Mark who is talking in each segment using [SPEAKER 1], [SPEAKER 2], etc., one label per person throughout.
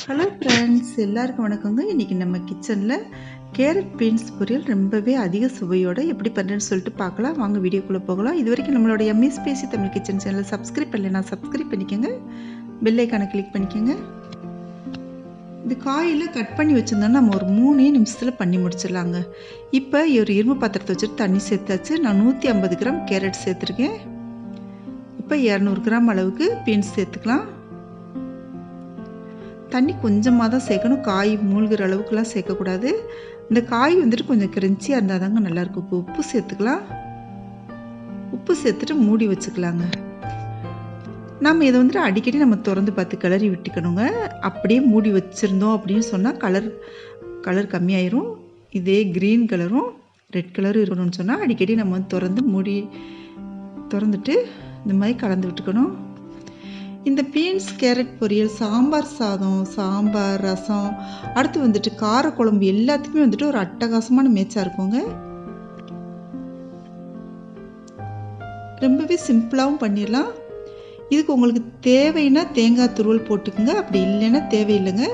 [SPEAKER 1] Hello friends, எல்லாருக்கும் வணக்கங்க. இன்றைக்கி நம்ம கிச்சனில் கேரட் பீன்ஸ் பொரியல் ரொம்பவே அதிக சுவையோடு எப்படி பண்ணுறேன்னு சொல்லிட்டு பார்க்கலாம். வாங்க வீடியோக்குள்ளே போகலாம். இது வரைக்கும் நம்மளோட எம்ஏ ஸ்பேசி தமிழ் கிச்சன் சேனலை சப்ஸ்கிரைப் பண்ணலைன்னா சப்ஸ்கிரைப் பண்ணிக்கோங்க, பெல் ஐக்கானை கிளிக் பண்ணிக்கோங்க. இந்த காயில் கட் பண்ணி வச்சுருந்தோன்னா நம்ம ஒரு 3 நிமிஷத்தில் பண்ணி முடிச்சிடலாங்க. இப்போ ஒரு இரும்பு பாத்திரத்தை வச்சுட்டு தண்ணி சேர்த்தாச்சு. நான் 150 கிராம் கேரட் சேர்த்துருக்கேன். இப்போ 200 கிராம் அளவுக்கு பீன்ஸ் சேர்த்துக்கலாம். தண்ணி கொஞ்சமாக தான் சேர்க்கணும், காய் மூழ்கிற அளவுக்குலாம் சேர்க்கக்கூடாது. இந்த காய் வந்துட்டு கொஞ்சம் கிரன்ச்சியாக இருந்தால் தாங்க நல்லாயிருக்கும். இப்போ உப்பு சேர்த்துக்கலாம். உப்பு சேர்த்துட்டு மூடி வச்சுக்கலாங்க. நம்ம இதை வந்துட்டு அடிக்கடி நம்ம திறந்து பார்த்து கிளறி விட்டுக்கணுங்க. அப்படியே மூடி வச்சுருந்தோம் அப்படின்னு சொன்னால் கலர் கம்மியாயிரும். இதே க்ரீன் கலரும் ரெட் கலரும் இருக்கணும்னு சொன்னால் அடிக்கடி நம்ம வந்து திறந்துட்டு இந்த மாதிரி கலந்து விட்டுக்கணும். இந்த பீன்ஸ் கேரட் பொரியல் சாம்பார் சாதம், சாம்பார், ரசம், அடுத்து வந்துட்டு காரக்குழம்பு எல்லாத்துக்குமே வந்துட்டு ஒரு அட்டகாசமான மேட்சாக இருக்குங்க. ரொம்பவே சிம்பிளாகவும் பண்ணிடலாம். இதுக்கு உங்களுக்கு தேவைன்னா தேங்காய் துருவல் போட்டுக்குங்க, அப்படி இல்லைன்னா தேவையில்லைங்க.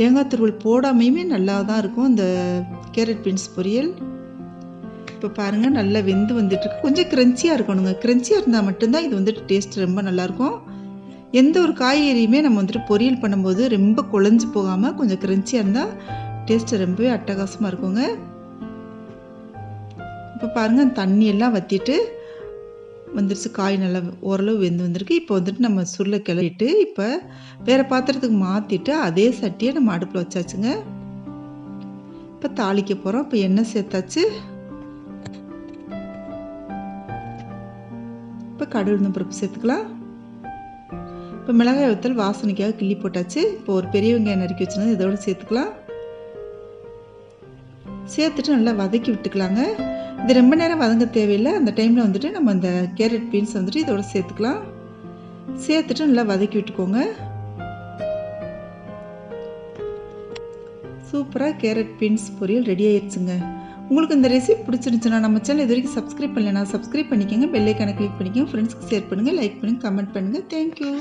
[SPEAKER 1] தேங்காய் துருவல் போடாமையுமே நல்லா தான் இருக்கும் இந்த கேரட் பீன்ஸ் பொரியல். இப்போ பாருங்கள், நல்லா வெந்து வந்துட்டுருக்கு. கொஞ்சம் கிரன்ச்சியாக இருக்கணுங்க. கிரன்ச்சியாக இருந்தால் மட்டும்தான் இது வந்துட்டு டேஸ்ட் ரொம்ப நல்லாயிருக்கும். எந்த ஒரு காய்கறியுமே நம்ம வந்துட்டு பொரியல் பண்ணும்போது ரொம்ப குழஞ்சி போகாமல் கொஞ்சம் கிரன்ச்சியாக இருந்தால் டேஸ்ட்டு ரொம்பவே அட்டகாசமாக இருக்குங்க. இப்போ பாருங்கள், தண்ணியெல்லாம் வற்றிட்டு வந்துருச்சு. காய் நல்லா ஓரளவு வெந்து வந்திருக்கு. இப்போ வந்துட்டு நம்ம சுருளை கிளறிட்டு இப்போ வேறு பாத்திரத்துக்கு மாற்றிட்டு அதே சட்டியை நம்ம அடுப்பில் வச்சாச்சுங்க. இப்போ தாளிக்க போகிறோம். இப்போ எண்ணெய் சேர்த்தாச்சு. இப்போ கடுகு உளுந்தம் பருப்பு சேர்த்துக்கலாம். இப்போ மிளகாய் வத்தல் வாசனைக்காக கிள்ளி போட்டாச்சு. இப்போ ஒரு பெரிய வெங்காயம் நறுக்கி வச்சுருந்தது இதோட சேர்த்துக்கலாம். சேர்த்துட்டு நல்லா வதக்கி விட்டுக்கலாங்க. இது ரொம்ப நேரம் வதங்க தேவையில்லை. அந்த டைமில் வந்துட்டு நம்ம அந்த கேரட் பீன்ஸ் வந்துட்டு இதோட சேர்த்துக்கலாம். சேர்த்துட்டு நல்லா வதக்கி விட்டுக்கோங்க. சூப்பராக கேரட் பீன்ஸ் பொரியல் ரெடி ஆயிடுச்சுங்க. உங்களுக்கு இந்த ரெசிபி பிடிச்சிருந்துச்சுன்னா நம்ம சேனல் இது வரைக்கும் சப்ஸ்கிரைப் பண்ணலைன்னா சப்ஸ்கிரைப் பண்ணிக்கோங்க, பெல் ஐக்கானை கிளிக் பண்ணிக்கோங்க, ஃப்ரெண்ட்ஸ்க்கு ஷேர் பண்ணுங்கள், லைக் பண்ணுங்கள், கமெண்ட் பண்ணுங்கள். தேங்க்யூ.